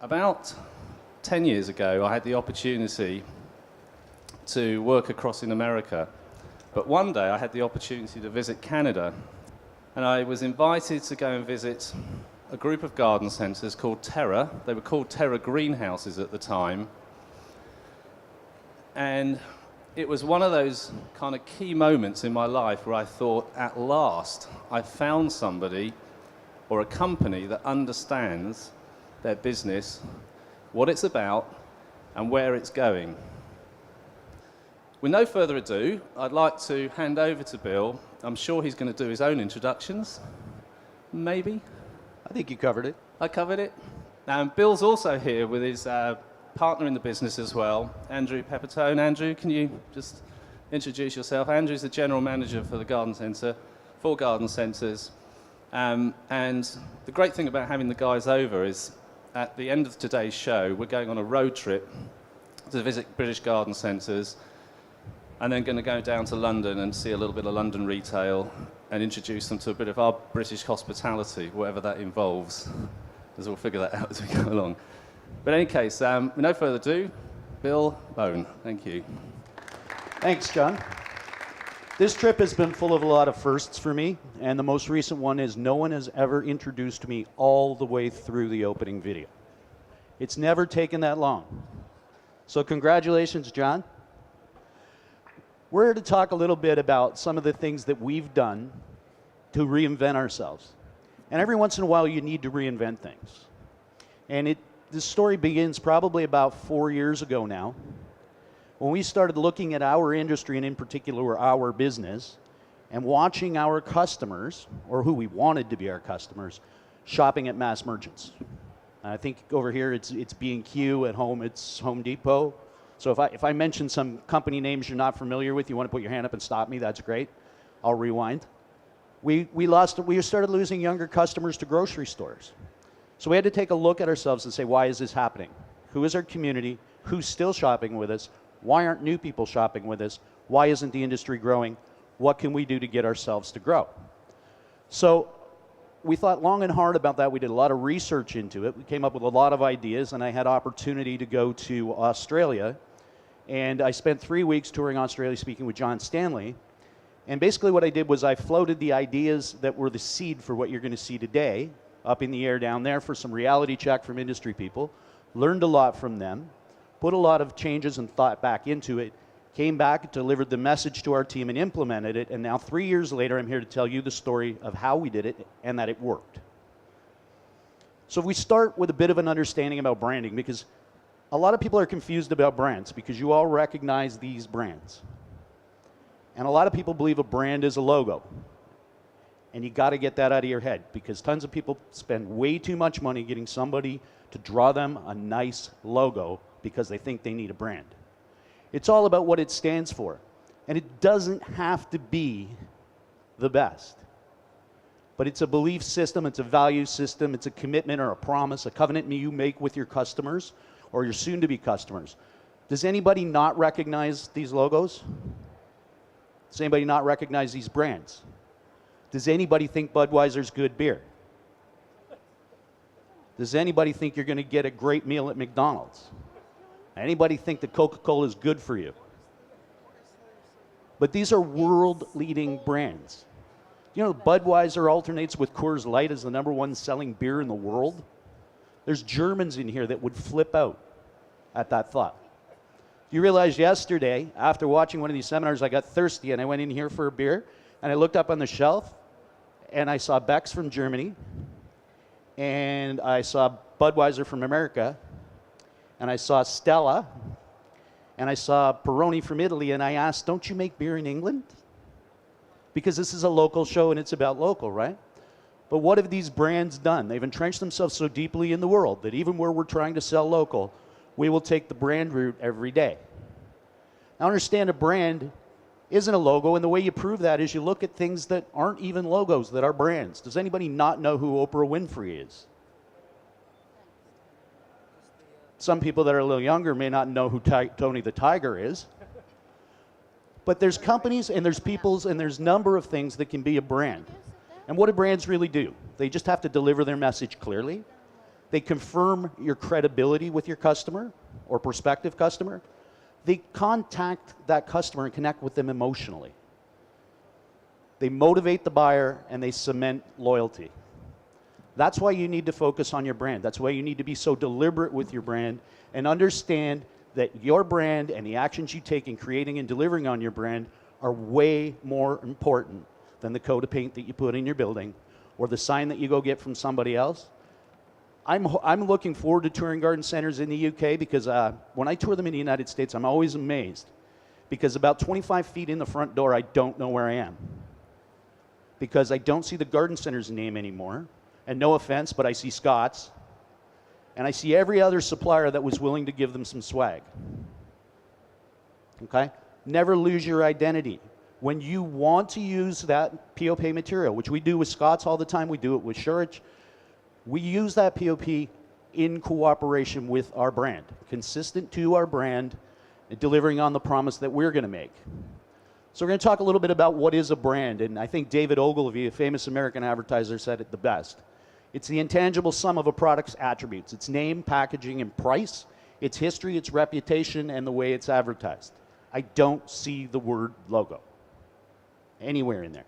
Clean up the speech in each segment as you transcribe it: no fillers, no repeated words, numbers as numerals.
About 10 years ago, I had the opportunity to work across in America. But one day, I had the opportunity to visit Canada. And I was invited to go and visit a group of garden centres called Terra. They were called Terra greenhouses at the time. And it was one of those kind of key moments in my life where I thought, at last, I found somebody or a company that understands their business, what it's about, and where it's going. With no further ado, I'd like to hand over to Bill. I'm sure he's going to do his own introductions. Maybe? I think you covered it. I covered it. Bill's also here with his partner in the business as well, Andrew Peppertone. Andrew, can you just introduce yourself? Andrew's the general manager for the garden centre, 4 garden centres. And the great thing about having the guys over is at the end of today's show, we're going on a road trip to visit British garden centres and then going to go down to London and see a little bit of London retail and introduce them to a bit of our British hospitality, whatever that involves, as we'll figure that out as we go along. But in any case, with no further ado, Bill Bone. Thank you. Thanks, John. This trip has been full of a lot of firsts for me, and the most recent one is no one has ever introduced me all the way through the opening video. It's never taken that long. So congratulations, John. We're here to talk a little bit about some of the things that we've done to reinvent ourselves. And every once in a while, you need to reinvent things. And this story begins probably about 4 years ago now, when we started looking at our industry, and in particular our business, and watching our customers, or who we wanted to be our customers, shopping at mass merchants. And I think over here it's B&Q, at home it's Home Depot. So if I mention some company names you're not familiar with, you want to put your hand up and stop me, that's great. I'll rewind. We started losing younger customers to grocery stores. So we had to take a look at ourselves and say, why is this happening? Who is our community? Who's still shopping with us? Why aren't new people shopping with us? Why isn't the industry growing? What can we do to get ourselves to grow? So we thought long and hard about that. We did a lot of research into it. We came up with a lot of ideas, and I had opportunity to go to Australia. And I spent 3 weeks touring Australia speaking with John Stanley. And basically what I did was I floated the ideas that were the seed for what you're going to see today up in the air down there for some reality check from industry people. Learned a lot from them. Put a lot of changes and thought back into it, came back, delivered the message to our team, and implemented it. And now 3 years later, I'm here to tell you the story of how we did it and that it worked. So if we start with a bit of an understanding about branding, because a lot of people are confused about brands, because you all recognize these brands. And a lot of people believe a brand is a logo. And you got to get that out of your head, because tons of people spend way too much money getting somebody to draw them a nice logo because they think they need a brand. It's all about what it stands for. And it doesn't have to be the best. But it's a belief system, it's a value system, it's a commitment or a promise, a covenant you make with your customers or your soon-to-be customers. Does anybody not recognize these logos? Does anybody not recognize these brands? Does anybody think Budweiser's good beer? Does anybody think you're going to get a great meal at McDonald's? Anybody think that Coca-Cola is good for you? But these are world-leading brands. You know, Budweiser alternates with Coors Light as the #1 selling beer in the world. There's Germans in here that would flip out at that thought. You realize yesterday, after watching one of these seminars, I got thirsty and I went in here for a beer and I looked up on the shelf and I saw Beck's from Germany and I saw Budweiser from America and I saw Stella and I saw Peroni from Italy, and I asked, don't you make beer in England? Because this is a local show and it's about local, right? But what have these brands done? They've entrenched themselves so deeply in the world that even where we're trying to sell local, we will take the brand route every day. Now understand, a brand isn't a logo, and the way you prove that is you look at things that aren't even logos, that are brands. Does anybody not know who Oprah Winfrey is? Some people that are a little younger may not know who Tony the Tiger is. But there's companies and there's peoples and there's number of things that can be a brand. And what do brands really do? They just have to deliver their message clearly. They confirm your credibility with your customer or prospective customer. They contact that customer and connect with them emotionally. They motivate the buyer and they cement loyalty. That's why you need to focus on your brand. That's why you need to be so deliberate with your brand and understand that your brand and the actions you take in creating and delivering on your brand are way more important than the coat of paint that you put in your building or the sign that you go get from somebody else. I'm looking forward to touring garden centers in the UK because when I tour them in the United States, I'm always amazed because about 25 feet in the front door, I don't know where I am because I don't see the garden center's name anymore. And no offense, but I see Scott's and I see every other supplier that was willing to give them some swag. Okay? Never lose your identity. When you want to use that POP material, which we do with Scott's all the time, we do it with Shurich, we use that POP in cooperation with our brand, consistent to our brand, delivering on the promise that we're going to make. So we're going to talk a little bit about what is a brand, and I think David Ogilvy, a famous American advertiser, said it the best. It's the intangible sum of a product's attributes, its name, packaging, and price, its history, its reputation, and the way it's advertised. I don't see the word logo anywhere in there.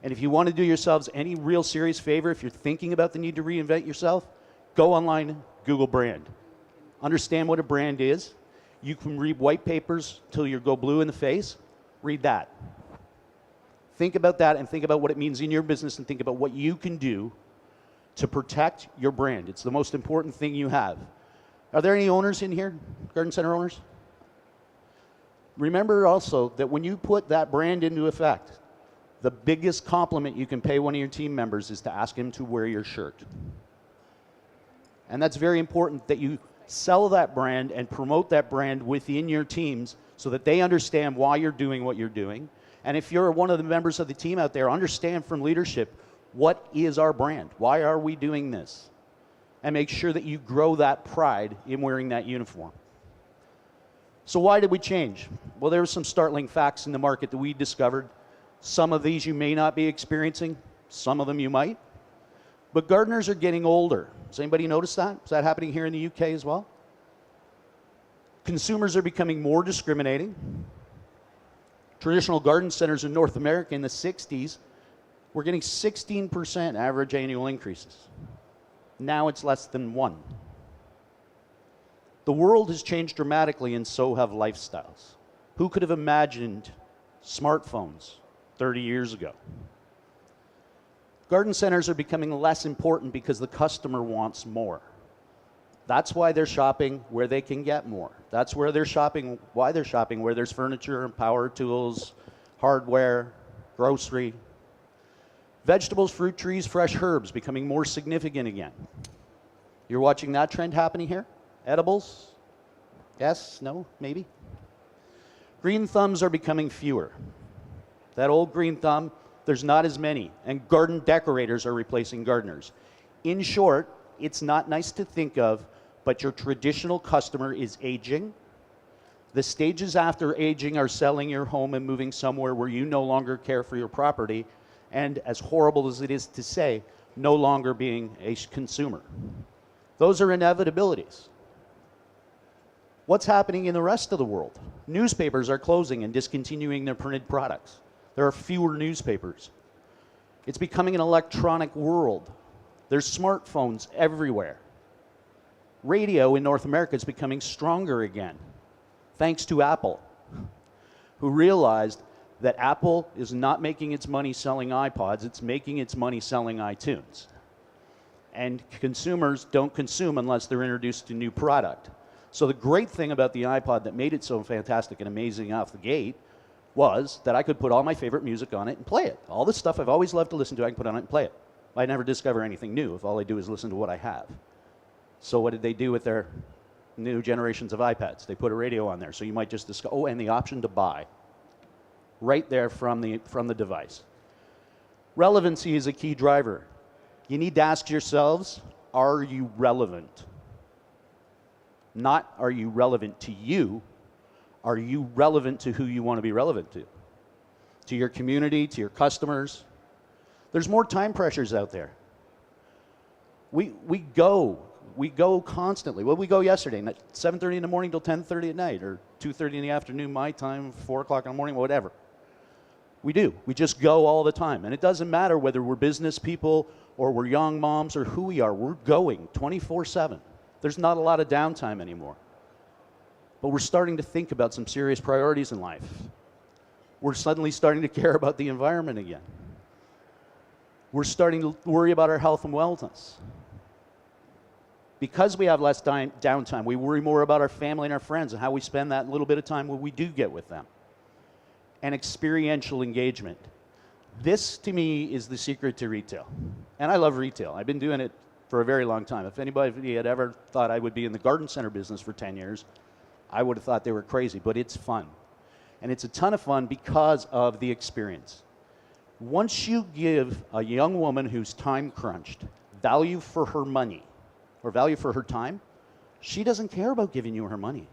And if you want to do yourselves any real serious favor, if you're thinking about the need to reinvent yourself, go online, Google brand. Understand what a brand is. You can read white papers till you go blue in the face. Read that. Think about that and think about what it means in your business and think about what you can do to protect your brand. It's the most important thing you have. Are there any owners in here? Garden center owners? Remember also that when you put that brand into effect, the biggest compliment you can pay one of your team members is to ask him to wear your shirt. And that's very important that you sell that brand and promote that brand within your teams so that they understand why you're doing what you're doing. And if you're one of the members of the team out there, understand from leadership, what is our brand? Why are we doing this? And make sure that you grow that pride in wearing that uniform. So why did we change? Well, there were some startling facts in the market that we discovered. Some of these you may not be experiencing. Some of them you might. But gardeners are getting older. Does anybody notice that? Is that happening here in the UK as well? Consumers are becoming more discriminating. Traditional garden centers in North America in the 60s were getting 16% average annual increases. Now it's less than 1%. The world has changed dramatically and so have lifestyles. Who could have imagined smartphones 30 years ago? Garden centers are becoming less important because the customer wants more. That's why they're shopping where they can get more. That's where they're shopping, why they're shopping, where there's furniture and power tools, hardware, grocery. Vegetables, fruit trees, fresh herbs becoming more significant again. You're watching that trend happening here? Edibles? Yes? No? Maybe? Green thumbs are becoming fewer. That old green thumb, there's not as many. And garden decorators are replacing gardeners. In short, it's not nice to think of, but your traditional customer is aging. The stages after aging are selling your home and moving somewhere where you no longer care for your property, and as horrible as it is to say, no longer being a consumer. Those are inevitabilities. What's happening in the rest of the world? Newspapers are closing and discontinuing their printed products. There are fewer newspapers. It's becoming an electronic world. There's smartphones everywhere. Radio in North America is becoming stronger again, thanks to Apple, who realized that Apple is not making its money selling iPods, it's making its money selling iTunes. And consumers don't consume unless they're introduced to new product. So the great thing about the iPod that made it so fantastic and amazing off the gate was that I could put all my favorite music on it and play it. All the stuff I've always loved to listen to, I can put on it and play it. I never discover anything new if all I do is listen to what I have. So what did they do with their new generations of iPads? They put a radio on there, so you might just discover, oh, and the option to buy right there from the device. Relevancy is a key driver. You need to ask yourselves, are you relevant? Not are you relevant to you, are you relevant to who you want to be relevant to? To your community, to your customers. There's more time pressures out there. We go We go constantly. Well, we go yesterday, 7:30 in the morning till 10:30 at night, or 2:30 in the afternoon, my time, 4 o'clock in the morning, whatever. We do. We just go all the time. And it doesn't matter whether we're business people or we're young moms or who we are. We're going 24/7. There's not a lot of downtime anymore. But we're starting to think about some serious priorities in life. We're suddenly starting to care about the environment again. We're starting to worry about our health and wellness. Because we have less downtime, we worry more about our family and our friends and how we spend that little bit of time when we do get with them. And experiential engagement. This, to me, is the secret to retail. And I love retail. I've been doing it for a very long time. If anybody had ever thought I would be in the garden center business for 10 years, I would have thought they were crazy, but it's fun. And it's a ton of fun because of the experience. Once you give a young woman who's time crunched value for her money, or value for her time, she doesn't care about giving you her money.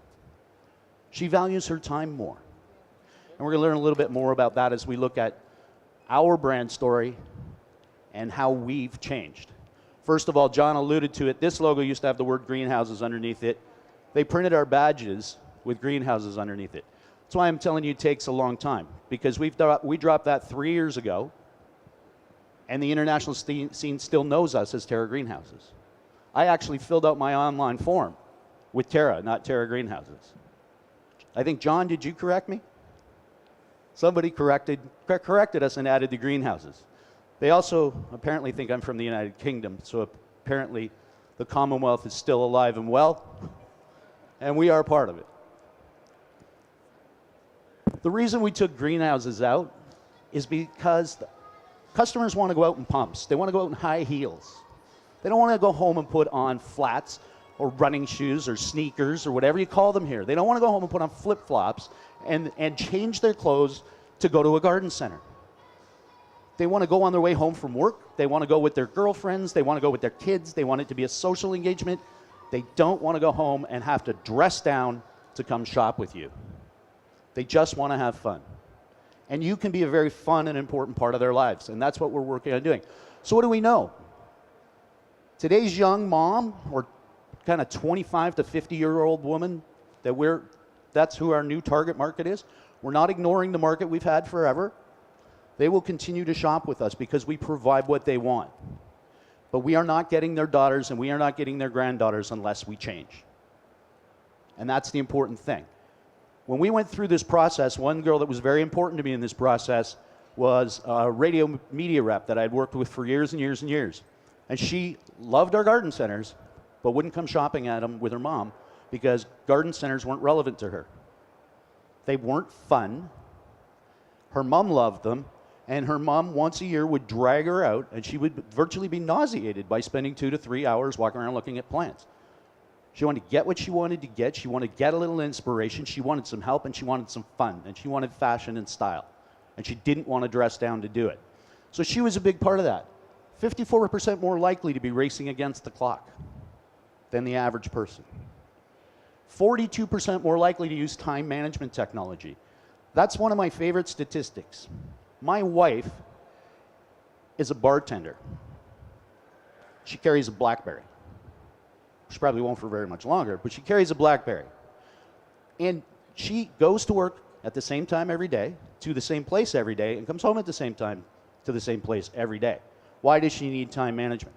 She values her time more. And we're going to learn a little bit more about that as we look at our brand story and how we've changed. First of all, John alluded to it. This logo used to have the word greenhouses underneath it. They printed our badges with greenhouses underneath it. That's why I'm telling you it takes a long time, because we dropped that 3 years ago, and the international scene still knows us as Terra Greenhouses. I actually filled out my online form with Terra, not Terra Greenhouses. I think, John, did you correct me? Somebody corrected us and added the greenhouses. They also apparently think I'm from the United Kingdom, so apparently the Commonwealth is still alive and well, and we are part of it. The reason we took greenhouses out is because customers want to go out in pumps. They want to go out in high heels. They don't want to go home and put on flats or running shoes or sneakers or whatever you call them here. They don't want to go home and put on flip-flops and change their clothes to go to a garden center. They want to go on their way home from work. They want to go with their girlfriends. They want to go with their kids. They want it to be a social engagement. They don't want to go home and have to dress down to come shop with you. They just want to have fun. And you can be a very fun and important part of their lives, and that's what we're working on doing. So what do we know? Today's young mom, or kind of 25 to 50-year-old woman, that's who our new target market is. We're not ignoring the market we've had forever. They will continue to shop with us because we provide what they want. But we are not getting their daughters and we are not getting their granddaughters unless we change. And that's the important thing. When we went through this process, one girl that was very important to me in this process was a radio media rep that I'd worked with for years and years and years. And she loved our garden centers, but wouldn't come shopping at them with her mom because garden centers weren't relevant to her. They weren't fun. Her mom loved them, and her mom once a year would drag her out, and she would virtually be nauseated by spending 2 to 3 hours walking around looking at plants. She wanted to get what she wanted to get. She wanted to get a little inspiration. She wanted some help, and she wanted some fun, and she wanted fashion and style. And she didn't want to dress down to do it. So she was a big part of that. 54% more likely to be racing against the clock than the average person. 42% more likely to use time management technology. That's one of my favorite statistics. My wife is a bartender. She carries a BlackBerry. She probably won't for very much longer, but she carries a BlackBerry. And she goes to work at the same time every day, to the same place every day, and comes home at the same time to the same place every day. Why does she need time management?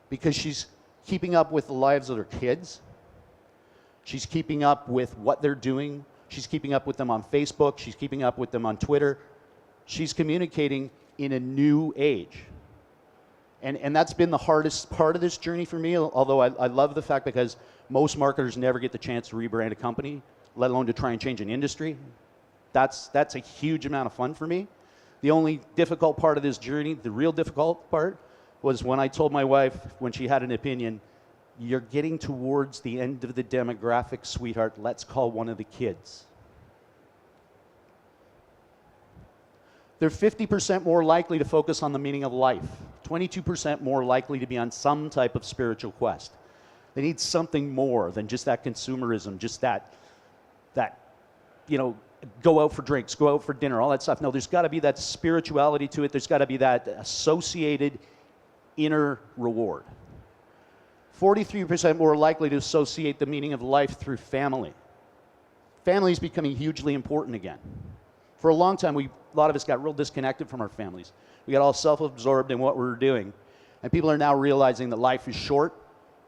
Because she's keeping up with the lives of her kids. She's keeping up with what they're doing. She's keeping up with them on Facebook. She's keeping up with them on Twitter. She's communicating in a new age. And that's been the hardest part of this journey for me, although I love the fact because most marketers never get the chance to rebrand a company, let alone to try and change an industry. That's a huge amount of fun for me. The only difficult part of this journey, the real difficult part, was when I told my wife, when she had an opinion, you're getting towards the end of the demographic, sweetheart. Let's call one of the kids. They're 50% more likely to focus on the meaning of life, 22% more likely to be on some type of spiritual quest. They need something more than just that consumerism, just that go out for drinks, go out for dinner, all that stuff. No, there's got to be that spirituality to it. There's got to be that associated inner reward. 43% more likely to associate the meaning of life through family. Family is becoming hugely important again. For a long time, a lot of us got real disconnected from our families. We got all self-absorbed in what we were doing. And people are now realizing that life is short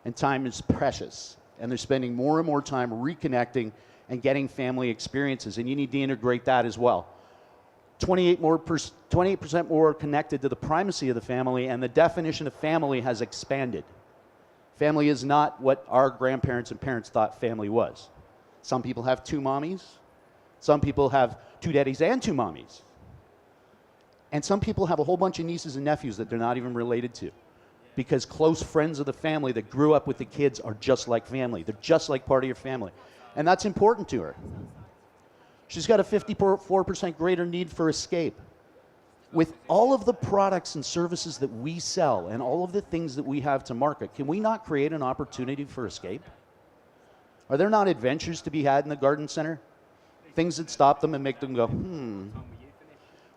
and time is precious. And they're spending more and more time reconnecting and getting family experiences. And you need to integrate that as well. 28% more connected to the primacy of the family, and the definition of family has expanded. Family is not what our grandparents and parents thought family was. Some people have 2 mommies. Some people have 2 daddies and 2 mommies. And some people have a whole bunch of nieces and nephews that they're not even related to, because close friends of the family that grew up with the kids are just like family. They're just like part of your family. And that's important to her. She's got a 54% greater need for escape. With all of the products and services that we sell and all of the things that we have to market, can we not create an opportunity for escape? Are there not adventures to be had in the garden center? Things that stop them and make them go,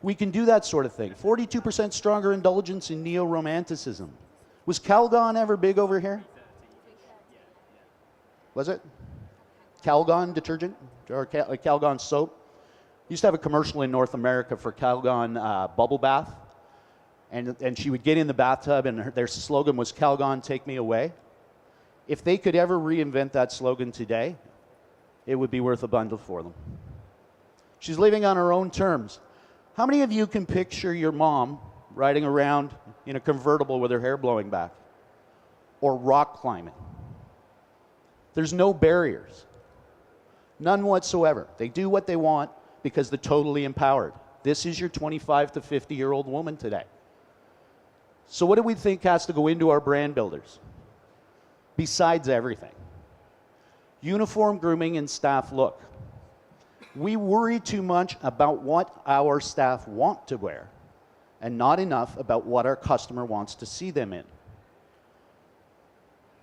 We can do that sort of thing. 42% stronger indulgence in neo-romanticism. Was Calgon ever big over here? Was it? Calgon detergent or Calgon soap? Used to have a commercial in North America for Calgon bubble bath, and she would get in the bathtub, and their slogan was "Calgon, take me away." If they could ever reinvent that slogan today, it would be worth a bundle for them. She's living on her own terms. How many of you can picture your mom riding around in a convertible with her hair blowing back, or rock climbing? There's no barriers, none whatsoever. They do what they want, because they're totally empowered. This is your 25 to 50-year-old woman today. So what do we think has to go into our brand builders? Besides everything. Uniform grooming and staff look. We worry too much about what our staff want to wear and not enough about what our customer wants to see them in.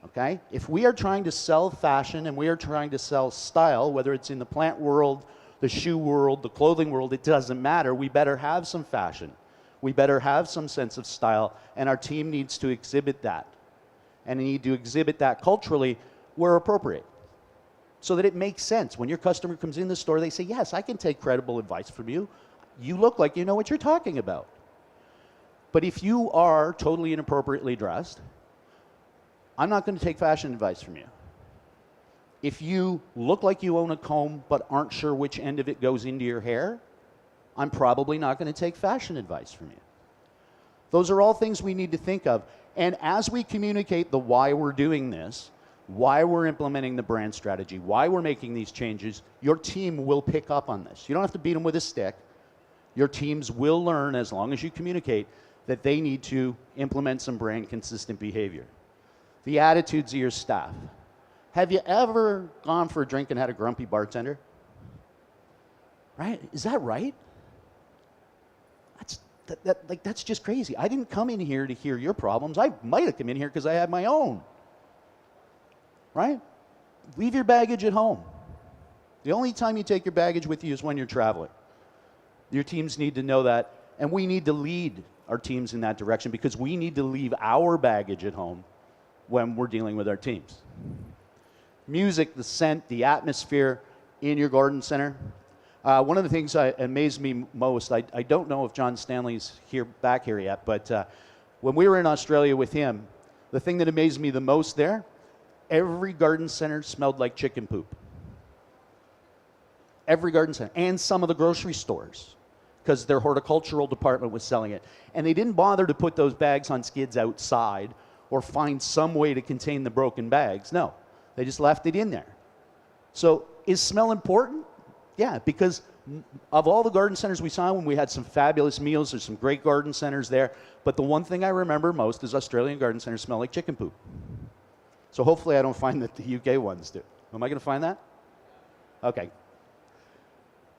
Okay? If we are trying to sell fashion and we are trying to sell style, whether it's in the plant world, the shoe world, the clothing world, it doesn't matter. We better have some fashion. We better have some sense of style, and our team needs to exhibit that. And they need to exhibit that culturally where appropriate, so that it makes sense. When your customer comes in the store, they say, yes, I can take credible advice from you. You look like you know what you're talking about. But if you are totally inappropriately dressed, I'm not going to take fashion advice from you. If you look like you own a comb but aren't sure which end of it goes into your hair, I'm probably not going to take fashion advice from you. Those are all things we need to think of. And as we communicate the why we're doing this, why we're implementing the brand strategy, why we're making these changes, your team will pick up on this. You don't have to beat them with a stick. Your teams will learn, as long as you communicate, that they need to implement some brand consistent behavior. The attitudes of your staff. Have you ever gone for a drink and had a grumpy bartender? Right? Is that right? That's just crazy. I didn't come in here to hear your problems. I might have come in here because I had my own. Right? Leave your baggage at home. The only time you take your baggage with you is when you're traveling. Your teams need to know that, and we need to lead our teams in that direction, because we need to leave our baggage at home when we're dealing with our teams. Music, the scent, the atmosphere in your garden center. One of the things that amazed me most, I don't know if John Stanley's back here yet, but when we were in Australia with him, the thing that amazed me the most there, every garden center smelled like chicken poop. Every garden center, and some of the grocery stores, because their horticultural department was selling it. And they didn't bother to put those bags on skids outside or find some way to contain the broken bags. No. They just left it in there. So is smell important? Yeah, because of all the garden centers we saw, when we had some fabulous meals, there's some great garden centers there, but the one thing I remember most is Australian garden centers smell like chicken poop. So hopefully I don't find that the UK ones do. Am I going to find that? Okay.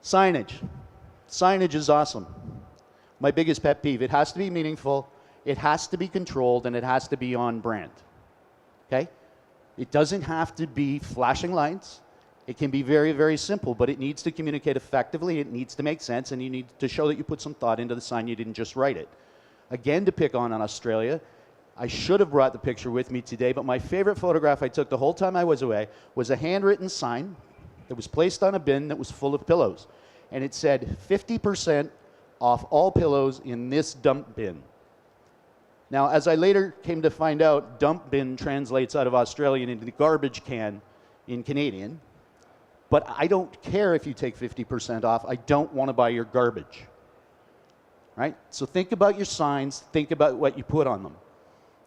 Signage. Signage is awesome. My biggest pet peeve. It has to be meaningful, it has to be controlled, and it has to be on brand. Okay? It doesn't have to be flashing lights. It can be very, very simple, but it needs to communicate effectively. It needs to make sense, and you need to show that you put some thought into the sign. You didn't just write it. Again, to pick on Australia, I should have brought the picture with me today, but my favorite photograph I took the whole time I was away was a handwritten sign that was placed on a bin that was full of pillows. And it said 50% off all pillows in this dump bin. Now, as I later came to find out, dump bin translates out of Australian into the garbage can in Canadian. But I don't care if you take 50% off. I don't want to buy your garbage. Right? So think about your signs. Think about what you put on them.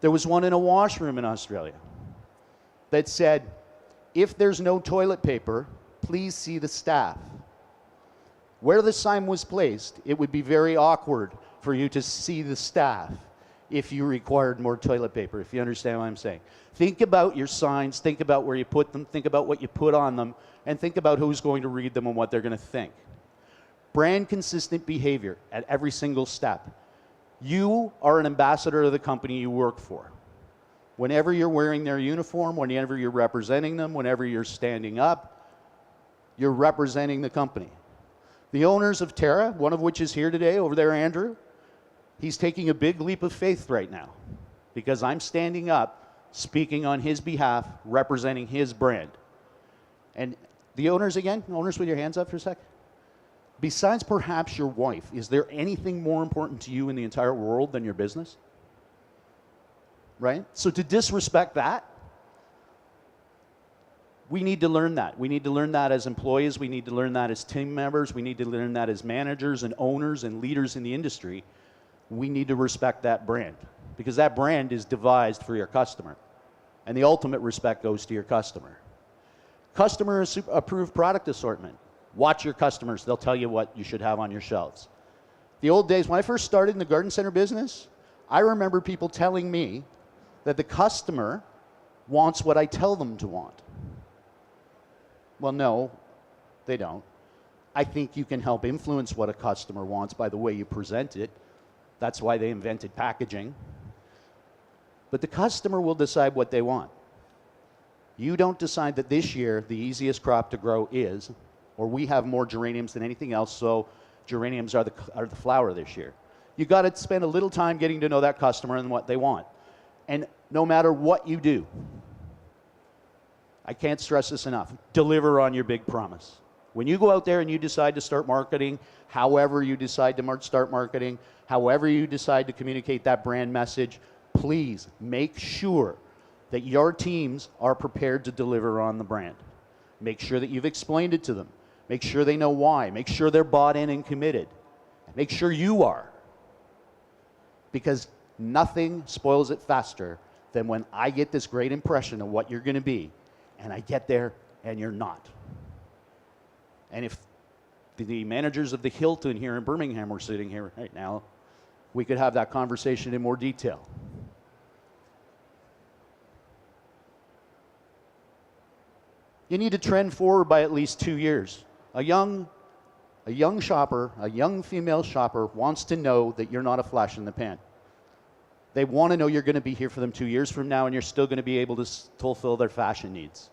There was one in a washroom in Australia that said, if there's no toilet paper, please see the staff. Where the sign was placed, it would be very awkward for you to see the staff if you required more toilet paper, if you understand what I'm saying. Think about your signs, think about where you put them, think about what you put on them, and think about who's going to read them and what they're going to think. Brand consistent behavior at every single step. You are an ambassador of the company you work for. Whenever you're wearing their uniform, whenever you're representing them, whenever you're standing up, you're representing the company. The owners of Terra, one of which is here today, over there, Andrew, he's taking a big leap of faith right now because I'm standing up, speaking on his behalf, representing his brand. And the owners again, owners with your hands up for a sec. Besides perhaps your wife, is there anything more important to you in the entire world than your business? Right? So to disrespect that, we need to learn that. We need to learn that as employees. We need to learn that as team members. We need to learn that as managers and owners and leaders in the industry. We need to respect that brand because that brand is devised for your customer. And the ultimate respect goes to your customer. Customer approved product assortment. Watch your customers. They'll tell you what you should have on your shelves. The old days, when I first started in the garden center business, I remember people telling me that the customer wants what I tell them to want. Well, no, they don't. I think you can help influence what a customer wants by the way you present it. That's why they invented packaging. But the customer will decide what they want. You don't decide that this year the easiest crop to grow is, or we have more geraniums than anything else, so geraniums are the flower this year. You got to spend a little time getting to know that customer and what they want. And no matter what you do, I can't stress this enough, deliver on your big promise. When you go out there and you decide to start marketing, however you decide to start marketing, however you decide to communicate that brand message, please make sure that your teams are prepared to deliver on the brand. Make sure that you've explained it to them. Make sure they know why. Make sure they're bought in and committed. Make sure you are. Because nothing spoils it faster than when I get this great impression of what you're going to be, and I get there and you're not. And if the managers of the Hilton here in Birmingham were sitting here right now, we could have that conversation in more detail. You need to trend forward by at least 2 years. A young shopper, a young female shopper wants to know that you're not a flash in the pan. They want to know you're going to be here for them 2 years from now and you're still going to be able to fulfill their fashion needs.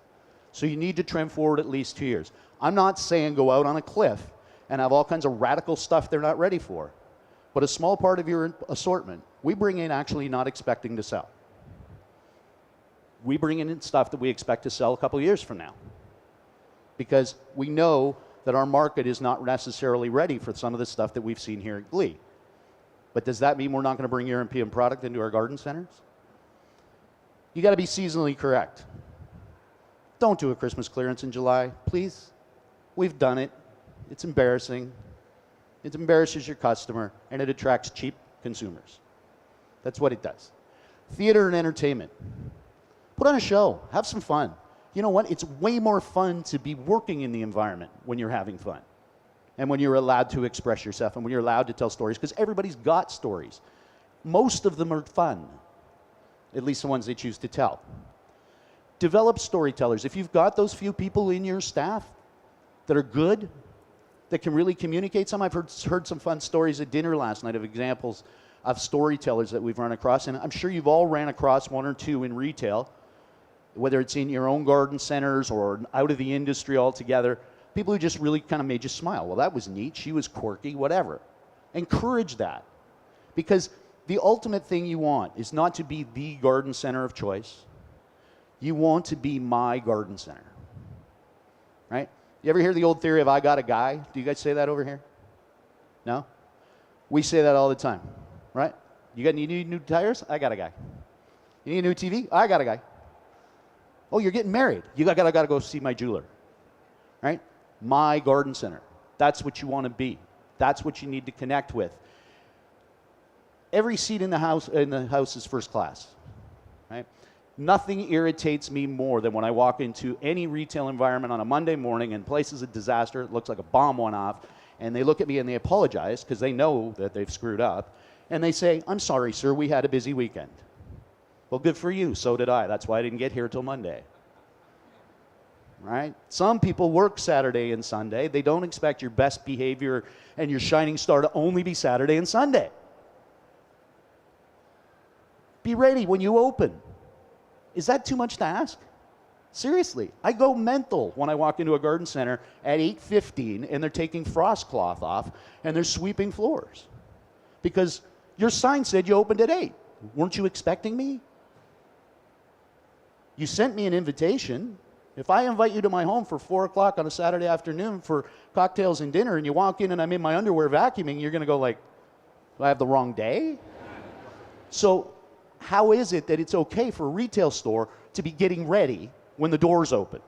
So you need to trend forward at least 2 years. I'm not saying go out on a cliff and have all kinds of radical stuff they're not ready for. But a small part of your assortment, we bring in actually not expecting to sell. We bring in stuff that we expect to sell a couple of years from now. Because we know that our market is not necessarily ready for some of the stuff that we've seen here at Glee. But does that mean we're not going to bring European product into our garden centers? You got to be seasonally correct. Don't do a Christmas clearance in July, please. We've done it. It's embarrassing. It embarrasses your customer, and it attracts cheap consumers. That's what it does. Theater and entertainment. Put on a show. Have some fun. You know what? It's way more fun to be working in the environment when you're having fun. And when you're allowed to express yourself and when you're allowed to tell stories, because everybody's got stories. Most of them are fun, at least the ones they choose to tell. Develop storytellers. If you've got those few people in your staff that are good, that can really communicate some, I've heard some fun stories at dinner last night of examples of storytellers that we've run across, and I'm sure you've all ran across one or two in retail, whether it's in your own garden centers or out of the industry altogether, people who just really kind of made you smile. Well, that was neat. She was quirky, whatever. Encourage that. Because The ultimate thing you want is not to be the garden center of choice. You want to be my garden center, right? You ever hear the old theory of I got a guy? Do you guys say that over here? No? We say that all the time, right? You need new tires? I got a guy. You need a new TV? I got a guy. Oh, you're getting married. You got to go see my jeweler, right? My garden center. That's what you want to be. That's what you need to connect with. Every seat in the house is first class, right? Nothing irritates me more than when I walk into any retail environment on a Monday morning and place is a disaster. It looks like a bomb went off, and they look at me and they apologize because they know that they've screwed up, and they say, "I'm sorry, sir, we had a busy weekend." Well, good for you. So did I. That's why I didn't get here till Monday. Right? Some people work Saturday and Sunday. They don't expect your best behavior and your shining star to only be Saturday and Sunday. Be ready when you open. Is that too much to ask? Seriously, I go mental when I walk into a garden center at 8:15 and they're taking frost cloth off and they're sweeping floors. Because your sign said you opened at 8. Weren't you expecting me? You sent me an invitation. If I invite you to my home for 4 o'clock on a Saturday afternoon for cocktails and dinner and you walk in and I'm in my underwear vacuuming, you're going to go like, do I have the wrong day? So how is it that it's okay for a retail store to be getting ready when the doors open?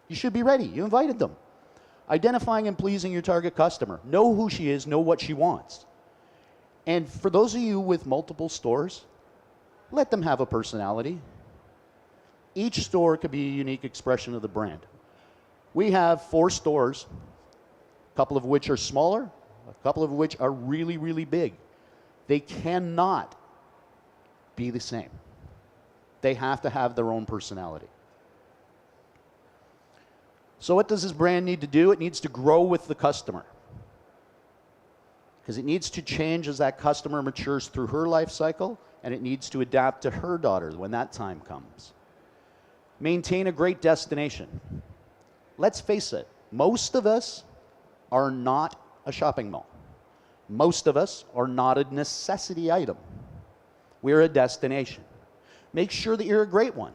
You should be ready. You invited them. Identifying and pleasing your target customer. Know who she is, know what she wants. And for those of you with multiple stores, let them have a personality. Each store could be a unique expression of the brand. We have 4 stores, a couple of which are smaller, a couple of which are really, really big. They cannot be the same. They have to have their own personality. So what does this brand need to do? It needs to grow with the customer. Because it needs to change as that customer matures through her life cycle, and it needs to adapt to her daughter when that time comes. Maintain a great destination. Let's face it, most of us are not a shopping mall. Most of us are not a necessity item. We're a destination. Make sure that you're a great one.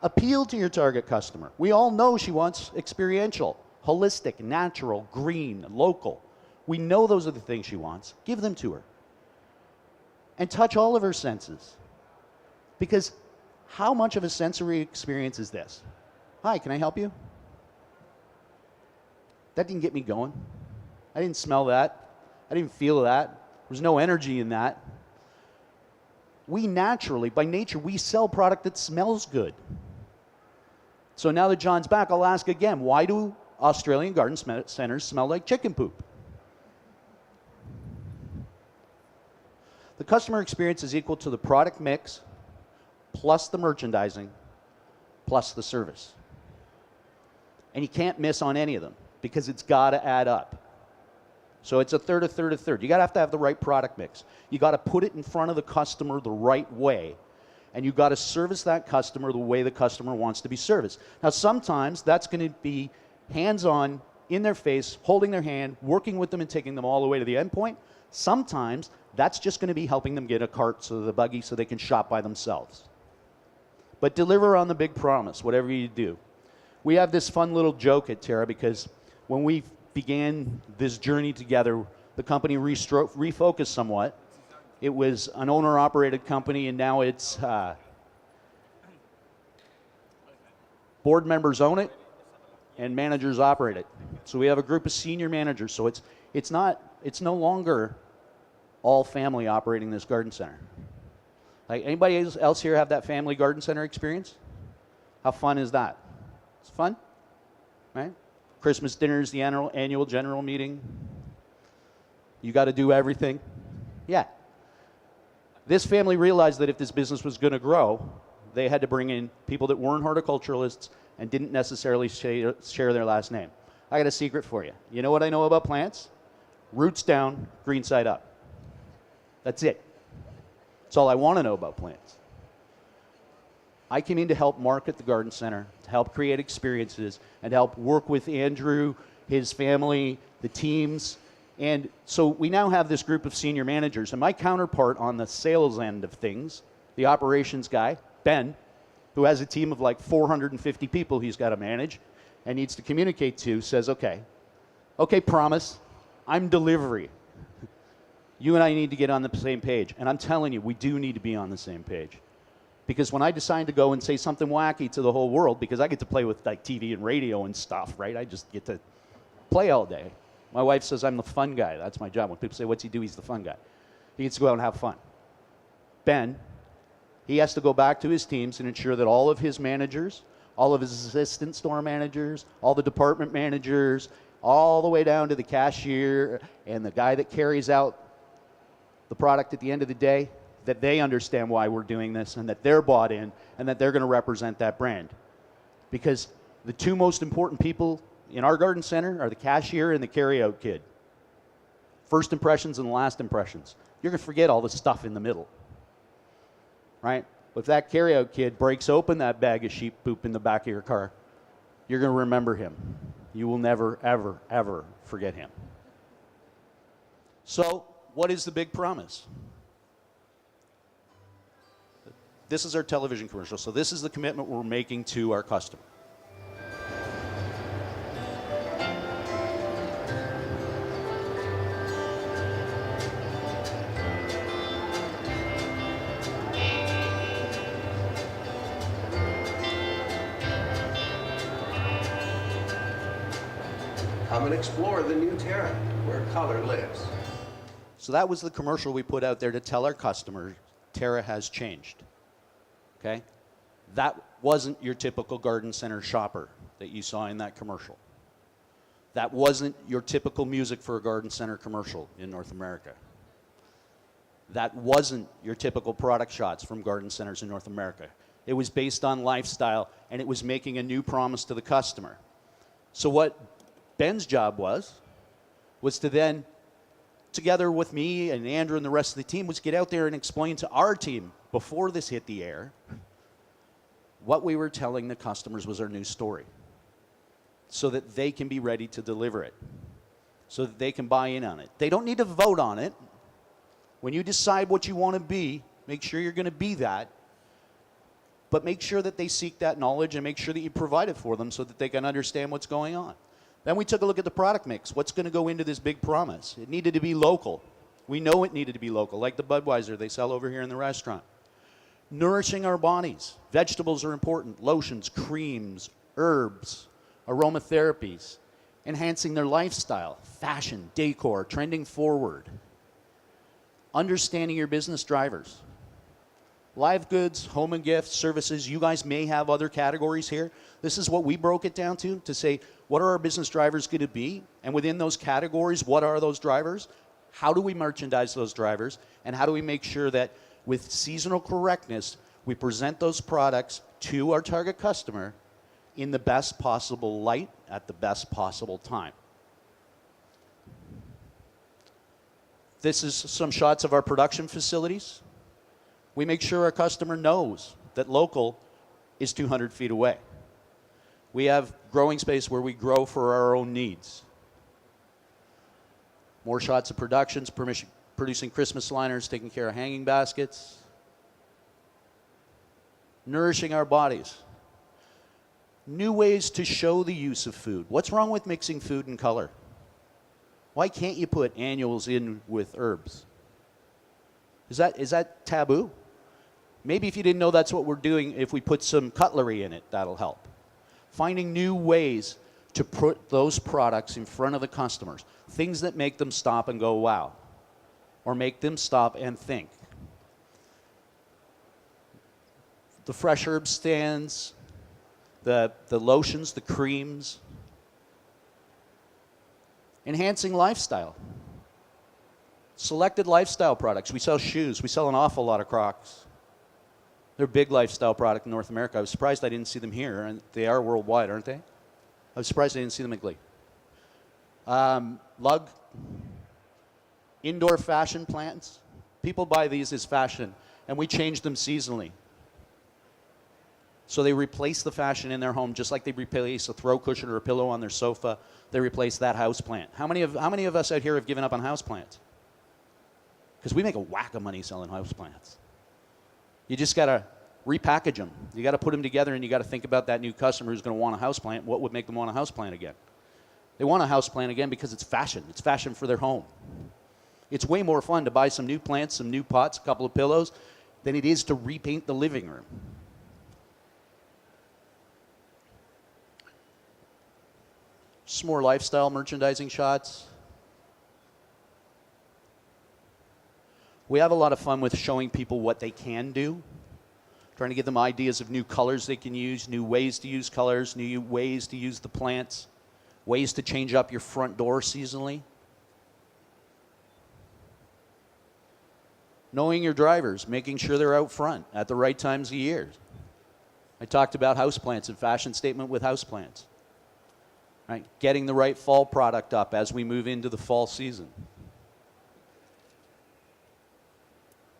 Appeal to your target customer. We all know she wants experiential, holistic, natural, green, local. We know those are the things she wants. Give them to her. And touch all of her senses. Because how much of a sensory experience is this? Hi, can I help you? That didn't get me going. I didn't smell that. I didn't feel that. There was no energy in that. We naturally, by nature, we sell product that smells good. So now that John's back, I'll ask again, why do Australian garden centers smell like chicken poop? The customer experience is equal to the product mix plus the merchandising plus the service. And you can't miss on any of them because it's got to add up. So it's a third, a third, a third. You got to have the right product mix. You got to put it in front of the customer the right way. And you got to service that customer the way the customer wants to be serviced. Now, sometimes that's going to be hands-on, in their face, holding their hand, working with them and taking them all the way to the end point. Sometimes that's just going to be helping them get a cart, so the buggy, so they can shop by themselves. But deliver on the big promise, whatever you do. We have this fun little joke at Terra because when we began this journey together, the company refocused somewhat. It was an owner-operated company, and now it's board members own it, and managers operate it. So we have a group of senior managers. So it's no longer all family operating this garden center. Like, anybody else here have that family garden center experience? How fun is that? It's fun, right? Christmas dinner is the annual general meeting. You got to do everything. Yeah. This family realized that if this business was going to grow, they had to bring in people that weren't horticulturalists and didn't necessarily share their last name. I got a secret for you. You know what I know about plants? Roots down, green side up. That's it. That's all I want to know about plants. I came in to help market the garden center, to help create experiences, and help work with Andrew, his family, the teams, And so we now have this group of senior managers, and my counterpart on the sales end of things, the operations guy, Ben, who has a team of like 450 people he's got to manage and needs to communicate to, says, okay, promise, I'm delivery. You and I need to get on the same page. And I'm telling you, we do need to be on the same page. Because when I decide to go and say something wacky to the whole world, because I get to play with like TV and radio and stuff, right? I just get to play all day. My wife says I'm the fun guy. That's my job. When people say, what's he do? He's the fun guy. He gets to go out and have fun. Ben, he has to go back to his teams and ensure that all of his managers, all of his assistant store managers, all the department managers, all the way down to the cashier and the guy that carries out the product at the end of the day, that they understand why we're doing this and that they're bought in and that they're going to represent that brand. Because the two most important people in our garden center are the cashier and the carryout kid. First impressions and last impressions. You're going to forget all the stuff in the middle. Right? But if that carryout kid breaks open that bag of sheep poop in the back of your car, you're going to remember him. You will never, ever, ever forget him. So, what is the big promise? This is our television commercial. So this is the commitment we're making to our customer. Come and explore the new Terra, where color lives. So that was the commercial we put out there to tell our customers Terra has changed. Okay? That wasn't your typical garden center shopper that you saw in that commercial. That wasn't your typical music for a garden center commercial in North America. That wasn't your typical product shots from garden centers in North America. It was based on lifestyle, and it was making a new promise to the customer. So what Ben's job was to then, together with me and Andrew and the rest of the team, was get out there and explain to our team before this hit the air what we were telling the customers was our new story, so that they can be ready to deliver it, so that they can buy in on it. They don't need to vote on it. When you decide what you want to be, make sure you're going to be that, but make sure that they seek that knowledge and make sure that you provide it for them so that they can understand what's going on. Then we took a look at the product mix. What's going to go into this big promise? It needed to be local. We know it needed to be local, like the Budweiser they sell over here in the restaurant. Nourishing our bodies. Vegetables are important. Lotions, creams, herbs, aromatherapies. Enhancing their lifestyle. Fashion, decor, trending forward. Understanding your business drivers. Live goods, home and gifts, services. You guys may have other categories here. This is what we broke it down to say, what are our business drivers going to be? And within those categories, what are those drivers? How do we merchandise those drivers? And how do we make sure that with seasonal correctness, we present those products to our target customer in the best possible light at the best possible time? This is some shots of our production facilities. We make sure our customer knows that local is 200 feet away. We have growing space where we grow for our own needs. More shots of productions, producing Christmas liners, taking care of hanging baskets. Nourishing our bodies. New ways to show the use of food. What's wrong with mixing food and color? Why can't you put annuals in with herbs? Is that taboo? Maybe if you didn't know that's what we're doing, if we put some cutlery in it, that'll help. Finding new ways to put those products in front of the customers. Things that make them stop and go, wow. Or make them stop and think. The fresh herb stands, the lotions, the creams. Enhancing lifestyle. Selected lifestyle products. We sell shoes. We sell an awful lot of Crocs. They're a big lifestyle product in North America. I was surprised I didn't see them here, and they are worldwide, aren't they? I was surprised I didn't see them at Glee. Lug, indoor fashion plants. People buy these as fashion, and we change them seasonally. So they replace the fashion in their home just like they replace a throw cushion or a pillow on their sofa. They replace that house plant. How many of us out here have given up on house plants? Because we make a whack of money selling house plants. You just got to repackage them. You got to put them together, and you got to think about that new customer who's going to want a house plant. What would make them want a house plant again? They want a house plant again because it's fashion. It's fashion for their home. It's way more fun to buy some new plants, some new pots, a couple of pillows, than it is to repaint the living room. Some more lifestyle merchandising shots. We have a lot of fun with showing people what they can do, trying to give them ideas of new colors they can use, new ways to use colors, new ways to use the plants, ways to change up your front door seasonally. Knowing your drivers, making sure they're out front at the right times of year. I talked about houseplants and fashion statement with houseplants. Right? Getting the right fall product up as we move into the fall season.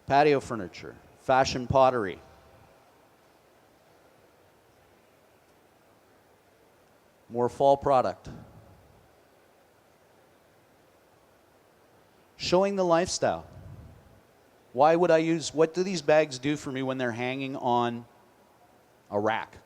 Patio furniture, fashion pottery. More fall product. Showing the lifestyle. Why would I use, what do these bags do for me when they're hanging on a rack?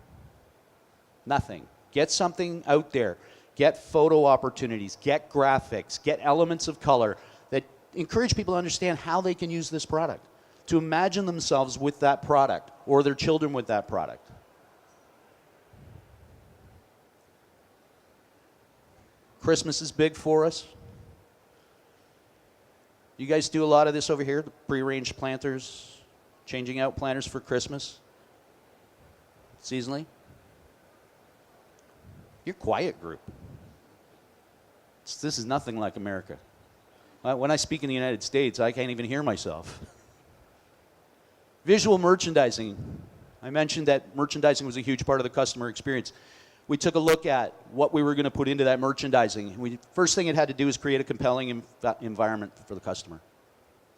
Nothing. Get something out there. Get photo opportunities. Get graphics. Get elements of color that encourage people to understand how they can use this product, to imagine themselves with that product or their children with that product. Christmas is big for us. You guys do a lot of this over here, the pre-arranged planters, changing out planters for Christmas, seasonally. You're a quiet group. This is nothing like America. When I speak in the United States, I can't even hear myself. Visual merchandising. I mentioned that merchandising was a huge part of the customer experience. We took a look at what we were going to put into that merchandising. First thing it had to do is create a compelling environment for the customer.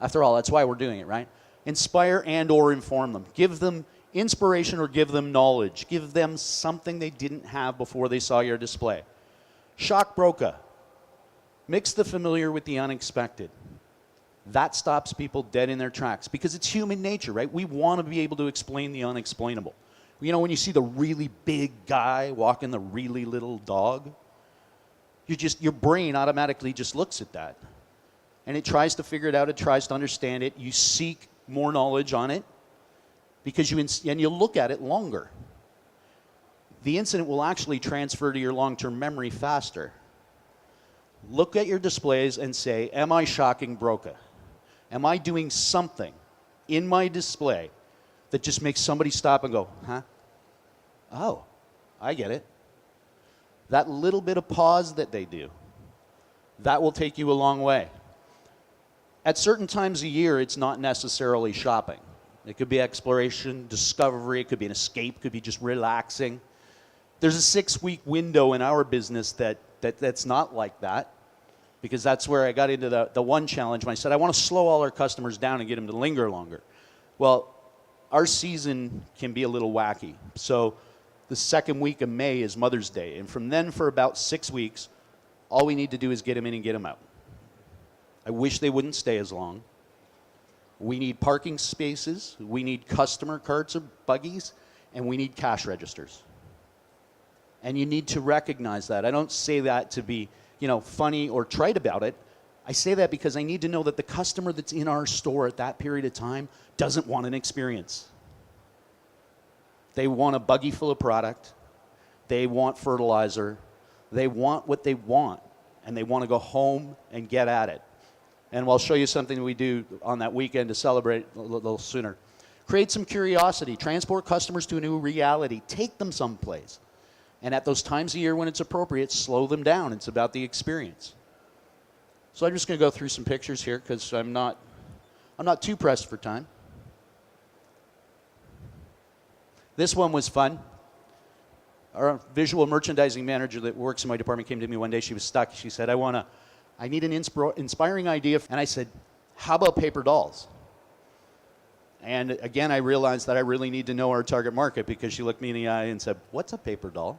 After all, that's why we're doing it, right? Inspire and or inform them. Give them inspiration or give them knowledge. Give them something they didn't have before they saw your display. Shock broca. Mix the familiar with the unexpected. That stops people dead in their tracks because it's human nature, right? We want to be able to explain the unexplainable. You know, when you see the really big guy walking the really little dog, your brain automatically just looks at that. And it tries to figure it out, it tries to understand it. You seek more knowledge on it because you look at it longer. The incident will actually transfer to your long-term memory faster. Look at your displays and say, am I shocking broca? Am I doing something in my display that just makes somebody stop and go, huh? Oh, I get it. That little bit of pause that they do, that will take you a long way. At certain times a year, it's not necessarily shopping. It could be exploration, discovery, it could be an escape, it could be just relaxing. There's a 6-week window in our business that's not like that, because that's where I got into the one challenge when I said, I want to slow all our customers down and get them to linger longer. Well, our season can be a little wacky. So the second week of May is Mother's Day. And from then for about 6 weeks, all we need to do is get them in and get them out. I wish they wouldn't stay as long. We need parking spaces. We need customer carts or buggies. And we need cash registers. And you need to recognize that. I don't say that to be, funny or trite about it. I say that because I need to know that the customer that's in our store at that period of time doesn't want an experience. They want a buggy full of product. They want fertilizer. They want what they want. And they want to go home and get at it. And I'll show you something we do on that weekend to celebrate a little sooner. Create some curiosity. Transport customers to a new reality. Take them someplace. And at those times of year when it's appropriate, slow them down. It's about the experience. So I'm just going to go through some pictures here because I'm not too pressed for time. This one was fun. Our visual merchandising manager that works in my department came to me one day. She was stuck. She said, I need an inspiring idea. And I said, how about paper dolls? And again, I realized that I really need to know our target market because she looked me in the eye and said, "What's a paper doll?"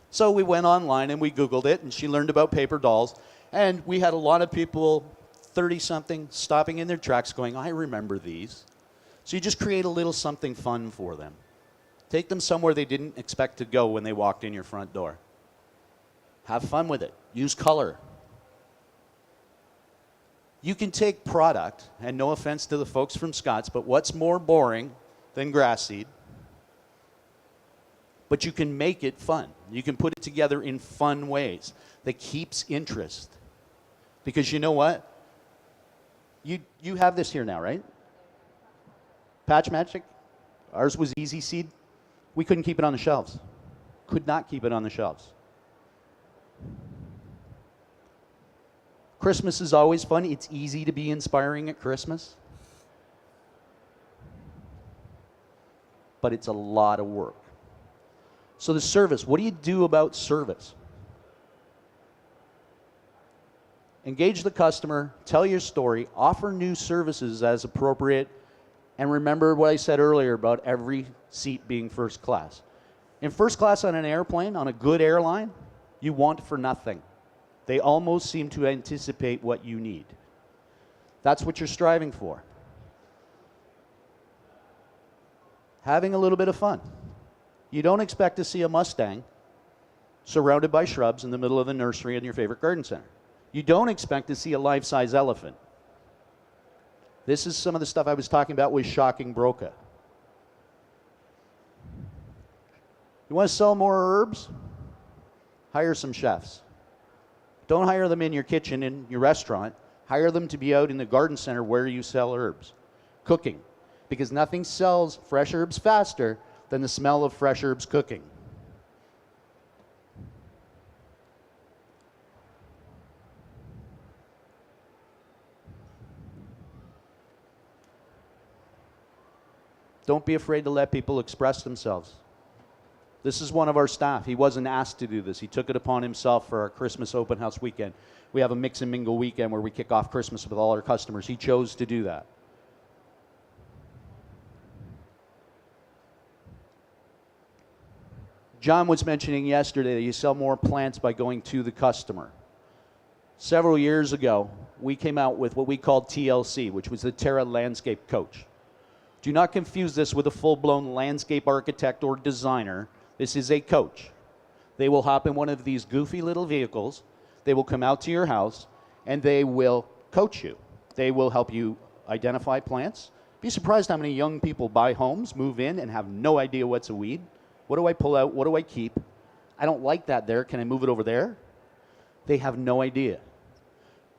So we went online and we Googled it, and she learned about paper dolls. And we had a lot of people, 30-something, stopping in their tracks going, "I remember these." So you just create a little something fun for them. Take them somewhere they didn't expect to go when they walked in your front door. Have fun with it. Use color. You can take product, and no offense to the folks from Scott's, but what's more boring than grass seed? But you can make it fun. You can put it together in fun ways that keeps interest. Because you know what? You have this here now, right? Patch Magic. Ours was Easy Seed. We couldn't keep it on the shelves. Could not keep it on the shelves. Christmas is always fun. It's easy to be inspiring at Christmas. But it's a lot of work. So the service, what do you do about service? Engage the customer, tell your story, offer new services as appropriate, and remember what I said earlier about every seat being first class. In first class on an airplane, on a good airline, you want for nothing. They almost seem to anticipate what you need. That's what you're striving for. Having a little bit of fun. You don't expect to see a Mustang surrounded by shrubs in the middle of the nursery in your favorite garden center. You don't expect to see a life-size elephant. This is some of the stuff I was talking about with Shocking Broca. You want to sell more herbs? Hire some chefs. Don't hire them in your kitchen, in your restaurant. Hire them to be out in the garden center where you sell herbs. Cooking. Because nothing sells fresh herbs faster than the smell of fresh herbs cooking. Don't be afraid to let people express themselves. This is one of our staff. He wasn't asked to do this. He took it upon himself for our Christmas open house weekend. We have a mix and mingle weekend where we kick off Christmas with all our customers. He chose to do that. John was mentioning yesterday that you sell more plants by going to the customer. Several years ago, we came out with what we called TLC, which was the Terra Landscape Coach. Do not confuse this with a full-blown landscape architect or designer. This is a coach. They will hop in one of these goofy little vehicles. They will come out to your house, and they will coach you. They will help you identify plants. Be surprised how many young people buy homes, move in, and have no idea what's a weed. What do I pull out? What do I keep? I don't like that there. Can I move it over there? They have no idea.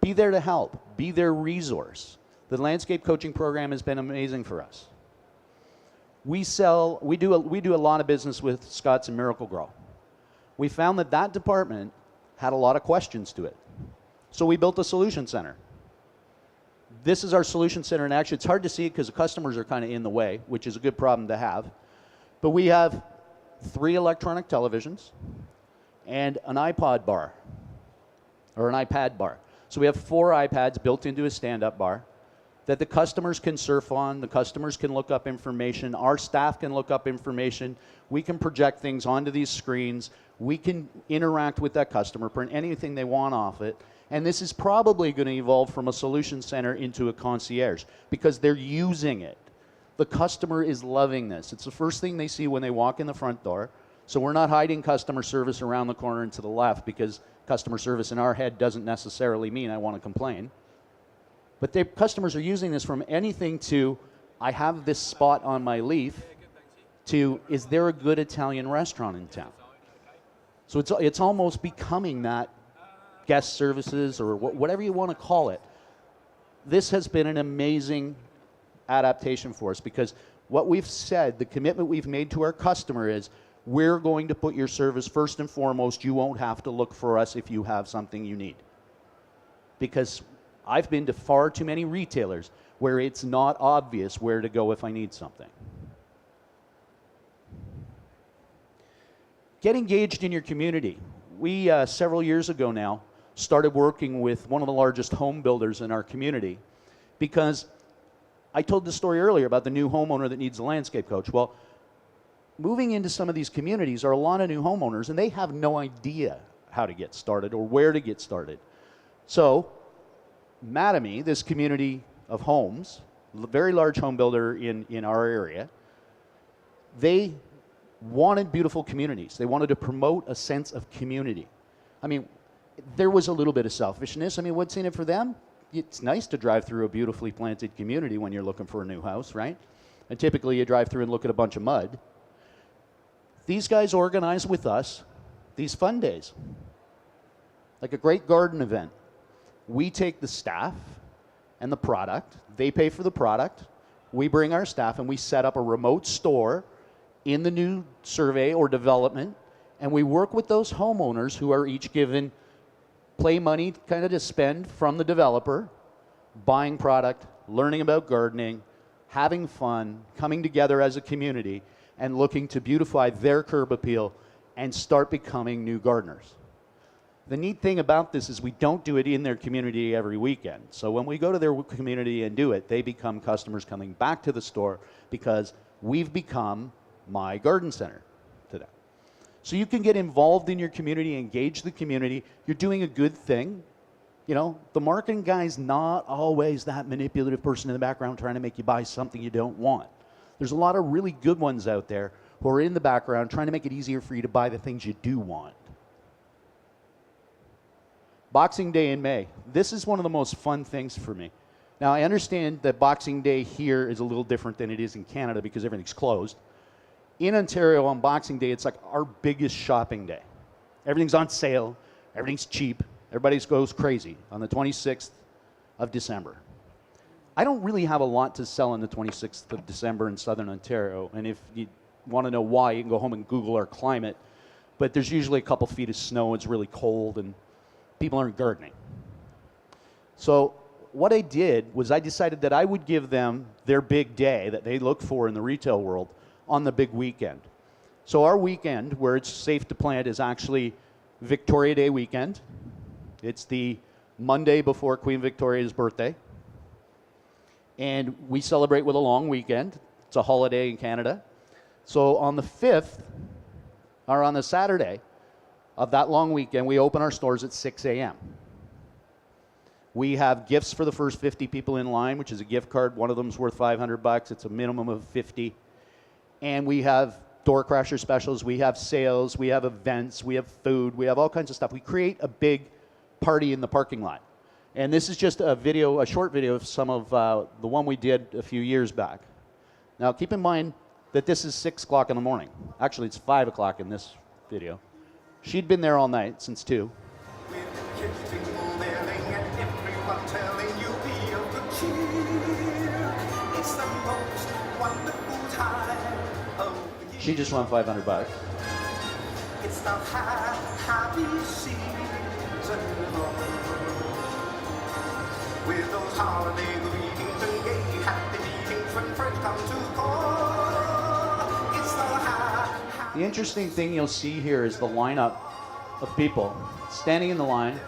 Be there to help. Be their resource. The landscape coaching program has been amazing for us. We do a lot of business with Scott's and Miracle Grow. We found that department had a lot of questions to it. So we built a solution center. This is our solution center, and actually it's hard to see it because the customers are kind of in the way, which is a good problem to have. But we have 3 electronic televisions and an iPod bar, or an iPad bar. So we have 4 iPads built into a stand-up bar that the customers can surf on, the customers can look up information, our staff can look up information, we can project things onto these screens, we can interact with that customer, print anything they want off it, and this is probably going to evolve from a solution center into a concierge because they're using it. The customer is loving this. It's the first thing they see when they walk in the front door, so we're not hiding customer service around the corner and to the left because customer service in our head doesn't necessarily mean I want to complain. But the customers are using this from anything to, I have this spot on my leaf, to, is there a good Italian restaurant in town? So it's almost becoming that guest services or whatever you want to call it. This has been an amazing adaptation for us because what we've said, the commitment we've made to our customer is, we're going to put your service first and foremost. You won't have to look for us if you have something you need. Because I've been to far too many retailers where it's not obvious where to go if I need something. Get engaged in your community. We, several years ago now, started working with one of the largest home builders in our community because I told the story earlier about the new homeowner that needs a landscape coach. Well, moving into some of these communities are a lot of new homeowners, and they have no idea how to get started or where to get started. So, Mattamy, this community of homes, very large home builder in our area, they wanted beautiful communities. They wanted to promote a sense of community. I mean, there was a little bit of selfishness. I mean, what's in it for them? It's nice to drive through a beautifully planted community when you're looking for a new house, right? And typically you drive through and look at a bunch of mud. These guys organize with us these fun days, like a great garden event. We take the staff and the product. They pay for the product. We bring our staff and we set up a remote store in the new survey or development, and we work with those homeowners who are each given play money kind of to spend from the developer, buying product, learning about gardening, having fun, coming together as a community, and looking to beautify their curb appeal and start becoming new gardeners. The neat thing about this is we don't do it in their community every weekend. So when we go to their community and do it, they become customers coming back to the store because we've become my garden center to them. So you can get involved in your community, engage the community. You're doing a good thing. You know, the marketing guy's not always that manipulative person in the background trying to make you buy something you don't want. There's a lot of really good ones out there who are in the background trying to make it easier for you to buy the things you do want. Boxing Day in May. This is one of the most fun things for me. Now, I understand that Boxing Day here is a little different than it is in Canada because everything's closed. In Ontario on Boxing Day, it's like our biggest shopping day. Everything's on sale, everything's cheap, everybody goes crazy on the 26th of December. I don't really have a lot to sell on the 26th of December in Southern Ontario, and if you want to know why, you can go home and Google our climate, but there's usually a couple feet of snow, it's really cold, and people aren't gardening. So what I did was I decided that I would give them their big day that they look for in the retail world on the big weekend. So our weekend, where it's safe to plant, is actually Victoria Day weekend. It's the Monday before Queen Victoria's birthday. And we celebrate with a long weekend. It's a holiday in Canada. So on the 5th, or on the Saturday of that long weekend, we open our stores at 6 a.m. We have gifts for the first 50 people in line, which is a gift card. One of them's worth $500. It's a minimum of 50. And we have door crasher specials, we have sales, we have events, we have food, we have all kinds of stuff. We create a big party in the parking lot. And this is just a video, a short video of some of the one we did a few years back. Now keep in mind that this is 6 o'clock in the morning. Actually, it's 5 o'clock in this video. She'd been there all night, since 2. She just won $500. It's the happy season with those holiday greetings and gay happy meetings when friends come to call. It's the happy. The interesting thing you'll see here is the lineup of people standing in the line.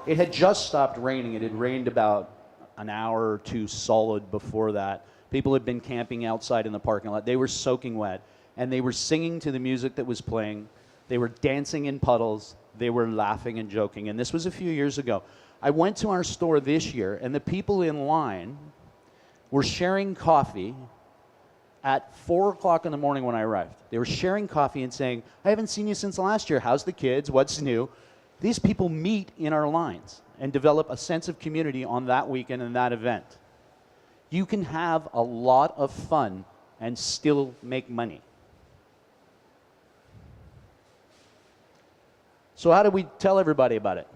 It had just stopped raining. It had rained about an hour or two solid before that. People had been camping outside in the parking lot. They were soaking wet, and they were singing to the music that was playing. They were dancing in puddles. They were laughing and joking, and this was a few years ago. I went to our store this year, and the people in line were sharing coffee at 4 o'clock in the morning when I arrived. They were sharing coffee and saying, I haven't seen you since last year. How's the kids? What's new? These people meet in our lines and develop a sense of community on that weekend and that event. You can have a lot of fun and still make money. So how do we tell everybody about it?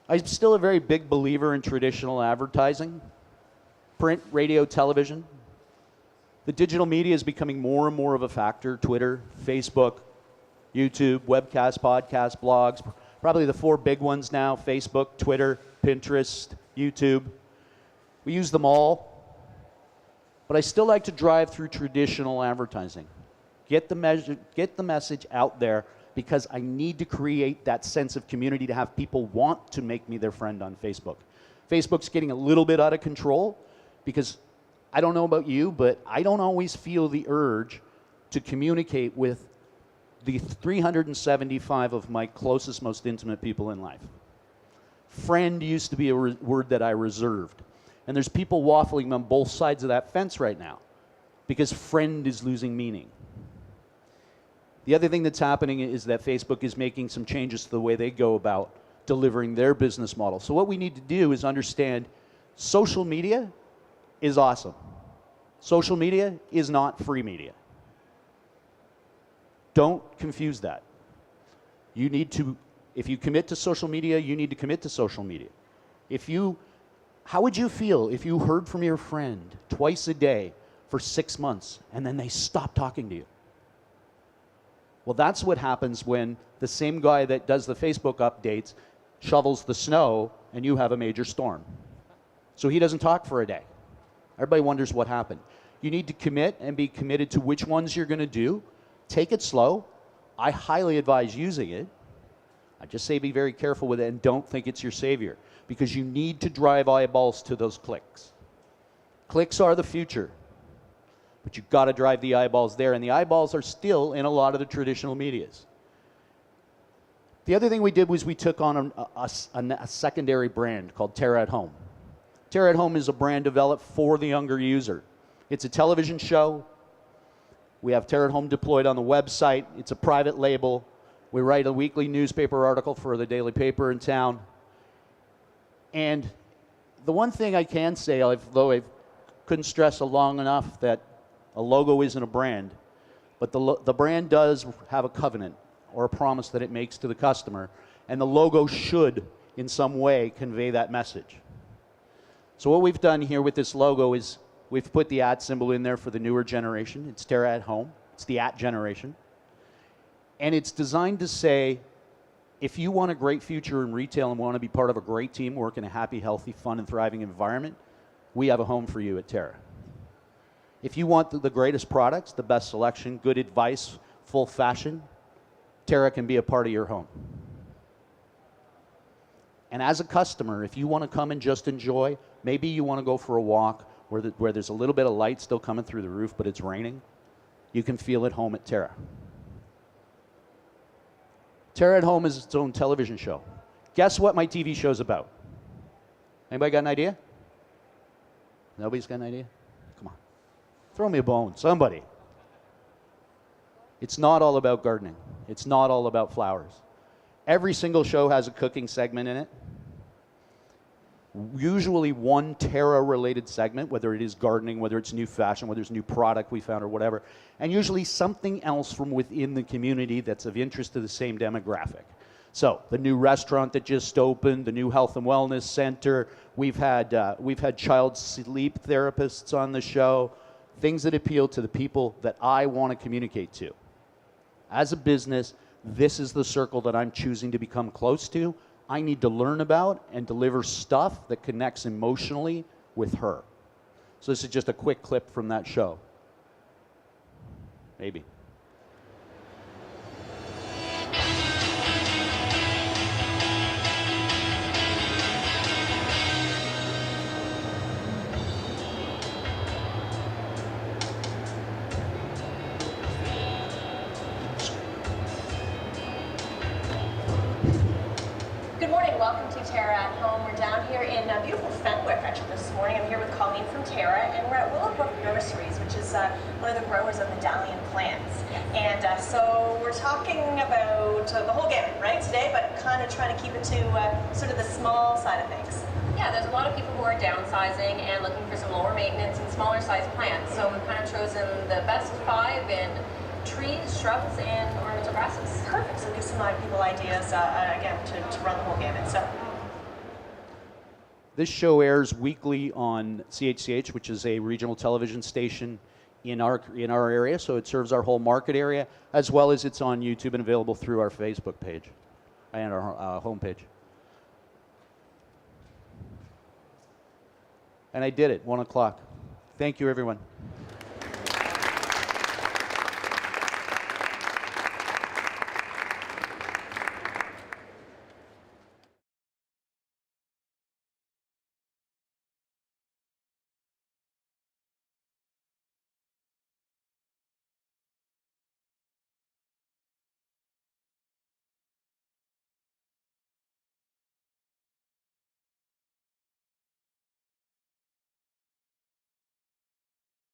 I'm still a very big believer in traditional advertising, print, radio, television. The digital media is becoming more and more of a factor. Twitter, Facebook, YouTube, webcasts, podcasts, blogs. Probably the 4 big ones now: Facebook, Twitter, Pinterest, YouTube. We use them all, but I still like to drive through traditional advertising. Get the message out there, because I need to create that sense of community to have people want to make me their friend on Facebook. Facebook's getting a little bit out of control because I don't know about you, but I don't always feel the urge to communicate with the 375 of my closest, most intimate people in life. Friend used to be a word that I reserved. And there's people waffling on both sides of that fence right now because friend is losing meaning. The other thing that's happening is that Facebook is making some changes to the way they go about delivering their business model. So what we need to do is understand social media is awesome. Social media is not free media. Don't confuse that. You need to, if you commit to social media, you need to commit to social media. How would you feel if you heard from your friend twice a day for 6 months and then they stopped talking to you? Well, that's what happens when the same guy that does the Facebook updates shovels the snow and you have a major storm. So he doesn't talk for a day. Everybody wonders what happened. You need to commit and be committed to which ones you're going to do. Take it slow. I highly advise using it. I just say be very careful with it and don't think it's your savior because you need to drive eyeballs to those clicks. Clicks are the future, but you've got to drive the eyeballs there, and the eyeballs are still in a lot of the traditional medias. The other thing we did was we took on a secondary brand called Terra at Home. Terra at Home is a brand developed for the younger user. It's a television show. We have Terra at Home deployed on the website. It's a private label. We write a weekly newspaper article for the daily paper in town. And the one thing I can say, although I couldn't stress it long enough, that a logo isn't a brand, but the brand does have a covenant or a promise that it makes to the customer, and the logo should, in some way, convey that message. So what we've done here with this logo is we've put the @ symbol in there for the newer generation. It's Terra at Home. It's the @ generation. And it's designed to say, if you want a great future in retail and want to be part of a great team, work in a happy, healthy, fun, and thriving environment, we have a home for you at Terra. If you want the greatest products, the best selection, good advice, full fashion, Terra can be a part of your home. And as a customer, if you want to come and just enjoy, maybe you want to go for a walk where there's a little bit of light still coming through the roof, but it's raining, you can feel at home at Terra. Terra at Home is its own television show. Guess what my TV show's about? Anybody got an idea? Nobody's got an idea? Come on. Throw me a bone, somebody. It's not all about gardening. It's not all about flowers. Every single show has a cooking segment in it. Usually one Terra-related segment, whether it is gardening, whether it's new fashion, whether it's new product we found or whatever, and usually something else from within the community that's of interest to the same demographic. So the new restaurant that just opened, the new health and wellness center, we've had child sleep therapists on the show, things that appeal to the people that I want to communicate to. As a business, this is the circle that I'm choosing to become close to. I need to learn about and deliver stuff that connects emotionally with her. So this is just a quick clip from that show. Maybe. Good morning, welcome to Terra at Home. We're down here in beautiful Fenwick actually this morning. I'm here with Colleen from Terra, and we're at Willowbrook Nurseries, which is one of the growers of medallion plants. And so we're talking about the whole gamut, right, today, but kind of trying to keep it to sort of the small side of things. Yeah, there's a lot of people who are downsizing and looking for some lower maintenance and smaller size plants. So we've kind of chosen the best 5 in trees, shrubs, and ornamental grasses. Perfect, so give some people ideas, again, to run the whole gamut. So. This show airs weekly on CHCH, which is a regional television station in our area, so it serves our whole market area, as well as it's on YouTube and available through our Facebook page and our homepage. And I did it, 1 o'clock. Thank you, everyone.